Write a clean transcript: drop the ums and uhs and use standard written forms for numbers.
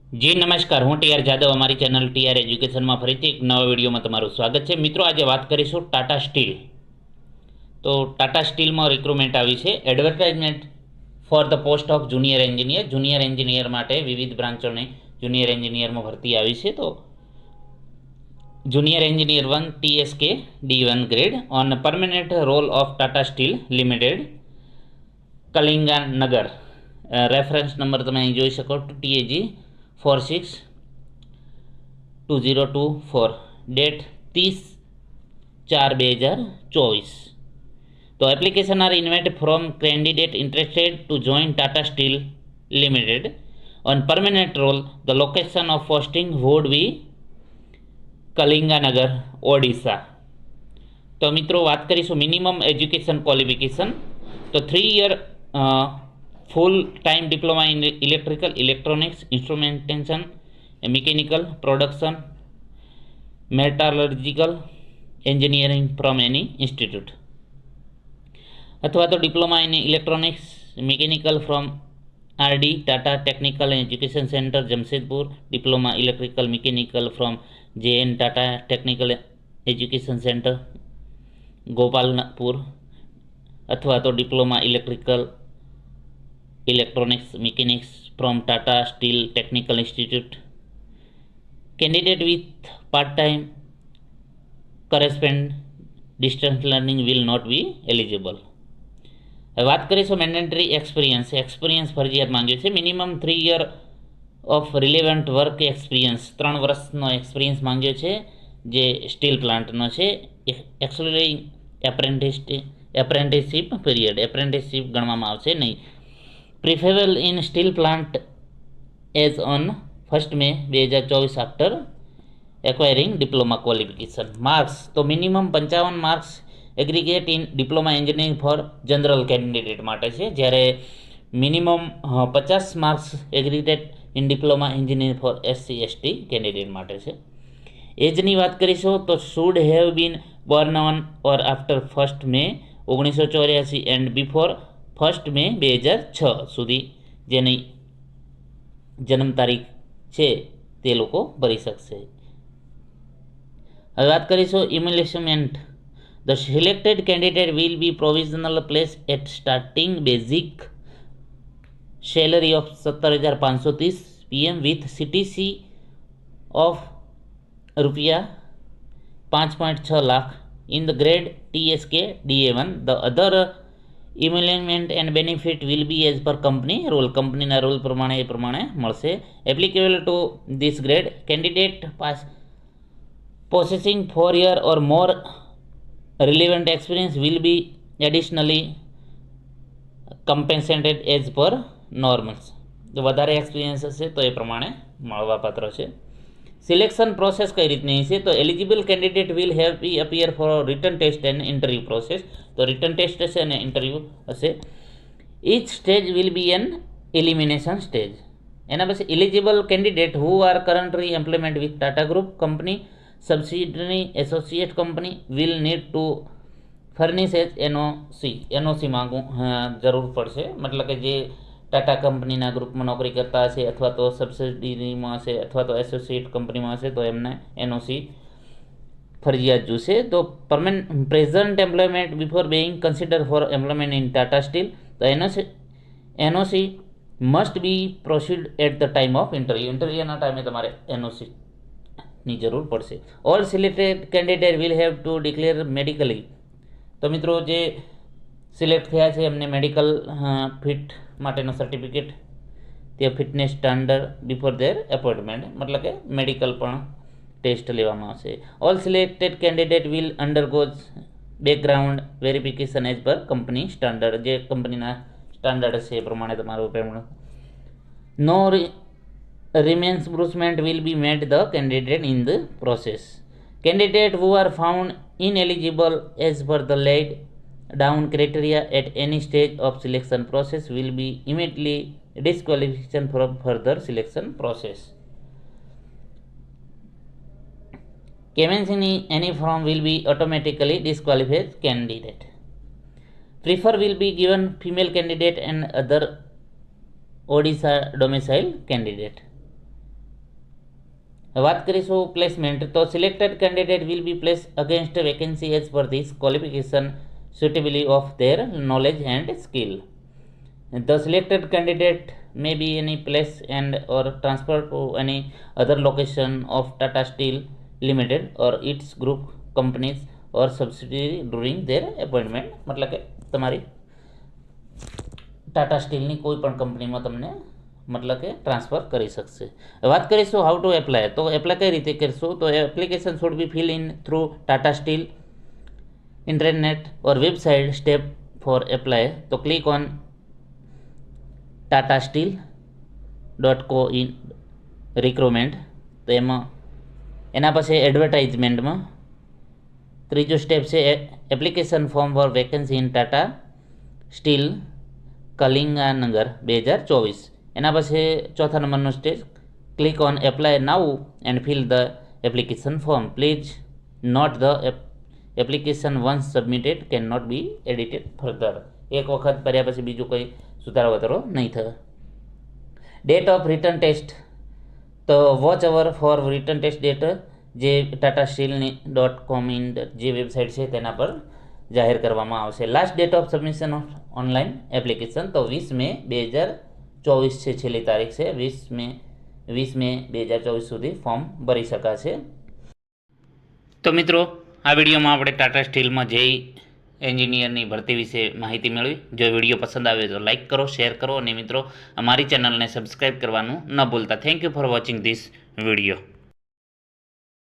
જી નમસ્કાર, હું ટીઆર જાદવ. અમારી ચેનલ ટીઆર એજ્યુકેશનમાં ફરીથી એક નવા વિડીયોમાં તમારું સ્વાગત છે. મિત્રો, આજે વાત કરીશું ટાટા સ્ટીલ. તો ટાટા સ્ટીલમાં રિક્રુટમેન્ટ આવી છે. Advertisement for the post of junior engineer. Junior engineer માટે વિવિધ બ્રાન્ચોની જુનિયર એન્જિનિયરમાં ભરતી આવી છે. તો junior engineer 1 TSK D1 grade on permanent role of Tata steel limited, Kalinganagar. Reference number તમે અહીં જોઈ શકો, TAG 462024. ડેટ 30/4/2024. તો application are invite from candidate interested to join Tata steel limited on permanent role. The location of posting would be Kalinganagar, Odisha. તો મિત્રો, વાત કરીશું minimum education qualification. તો 3 year full time diploma in electrical, electronics, instrumentation, mechanical, production, metallurgical engineering from any institute, અથવા તો diploma in electronics, mechanical from RD Tata technical education centre, Jamshedpur. Diploma electrical mechanical from JN Tata technical education centre, Gopalpur, અથવા તો diploma electrical electronics mechanics from Tata steel technical institute. Candidate with part time correspond distance learning will not be eligible. હવે વાત કરીશું mandatory experience. Experience ફરજિયાત માંગ્યો છે. Minimum 3 year of relevant work experience. 3 વર્ષનો experience માંગ્યો છે, જે સ્ટીલ પ્લાન્ટનો છે. એક્સક્લુડિંગ એપ્રેન્ટિસશીપ પીરિયડ. એપ્રેન્ટિસશીપ ગણવામાં આવશે નહીં. Preferable in steel plant as on 1 May 2024 after acquiring diploma qualification. Marks તો minimum 55 marks aggregate in diploma engineering for general candidate માટે છે, જ્યારે minimum 50 marks aggregate in diploma engineering for SC/ST candidate માટે છે. એજની વાત કરીશું તો should have been born on or after 1 May 1984 and before 1 May 2006 સુધી જેની જન્મ તારીખ છે તે લોકો ભરી શકશે. હવે વાત કરીશું emolument. The selected candidate will be provisional place at starting basic salary of 17,530 PM with CTC of ₹5.6 lakh in the grade TSK DA1. The other emolument and benefit will be as per company rule. કંપનીના rule પ્રમાણે એ પ્રમાણે મળશે. Applicable to this grade candidate possessing 4 year or more relevant experience will be additionally compensated as per norms. જો વધારે experience હશે તો એ પ્રમાણે મળવાપાત્ર છે. સિલેક્શન પ્રોસેસ કઈ રીતની છે? તો eligible candidate will have be appear for return test and interview process. તો રિટર્ન ટેસ્ટ હશે અને ઇન્ટરવ્યૂ હશે. Each stage will be an elimination stage. એના પછી eligible candidate who are currently employment with Tata group company subsidiary associate company will need to furnish as NOC માંગવું જરૂર પડશે. મતલબ કે જે ટાટા કંપનીના ગ્રુપમાં નોકરી કરતા હશે, અથવા તો સબસિડીમાં હશે, અથવા તો એસોસિએટ કંપનીમાં હશે, તો એમને એનઓસી ફરજિયાત જોશે. તો present employment before being consider for employment in Tata steel. તો NOC must be proceed at the time of interview. ઇન્ટરવ્યૂના ટાઈમે તમારે એનઓસીની જરૂર પડશે. All selected candidate will have to declare medically. તો મિત્રો, જે સિલેક્ટ થયા છે એમને મેડિકલ ફિટ માટેનો સર્ટિફિકેટ, તે fitness standard before their appointment, મતલબ કે મેડિકલ પણ ટેસ્ટ લેવામાં આવશે. All selected candidate will undergoes background verification as per company standard. જે કંપનીના સ્ટાન્ડર્ડ છે એ પ્રમાણે તમારું payment. No reimbursement will be made the candidate in the process. Candidate who are found ineligible as per the laid down criteria at any stage of selection process will be immediately disqualification from further selection process. Commencing any form will be automatically disqualified candidate. Prefer will be given female candidate and other Odisha domicile candidate. વાત કરીશું placement, તો selected candidate will B place against vacancy as per this qualification suitably of their knowledge and skill. The selected candidate may be any place and or transferred to any other location of Tata Steel Limited or its group companies or subsidiary during their appointment. मतलब કે તમારી ટાટા સ્ટીલની કોઈ પણ કંપનીમાં તમને મતલબ કે ટ્રાન્સફર કરી શકશે. વાત કરીશું હાઉ ટુ એપ્લાય, તો એપ્લાય કઈ રીતે કરશું, તો application should be fill in through Tata Steel internet or website. Step for apply, તો click on tatasteel.co in recruitment, તો એના પછી એડવર્ટાઇઝમેન્ટમાં ત્રીજો સ્ટેપ છે application form for vacancy in Tata steel Kalinganagar 2024. એના પછી ચોથા નંબરનો step click on apply now and fill the application form. Please note the application once submitted can not be edited further. એક વખત ભર્યા પછી બીજું કંઈ સુધારો વધારો નહીં થાય. ડેટ ઓફ રિટર્ન ટેસ્ટ, તો watch over for return test date જે ટાટા સ્ટીલની .com જે વેબસાઇટ છે તેના પર જાહેર કરવામાં આવશે. Last date of submission of online application, તો 20 મે 2024 છે છેલ્લી તારીખ છે. 20 મે 2024 સુધી ફોર્મ ભરી શકાશે. તો મિત્રો આ વિડીયોમાં આપણે ટાટા સ્ટીલમાં જેઈ એન્જિનિયરની ભરતી વિશે માહિતી મેળવી. જો વિડીયો પસંદ આવે તો લાઇક કરો, શેર કરો અને મિત્રો અમારી ચેનલને સબસ્ક્રાઈબ કરવાનું ન ભૂલતા. Thank you for watching this video.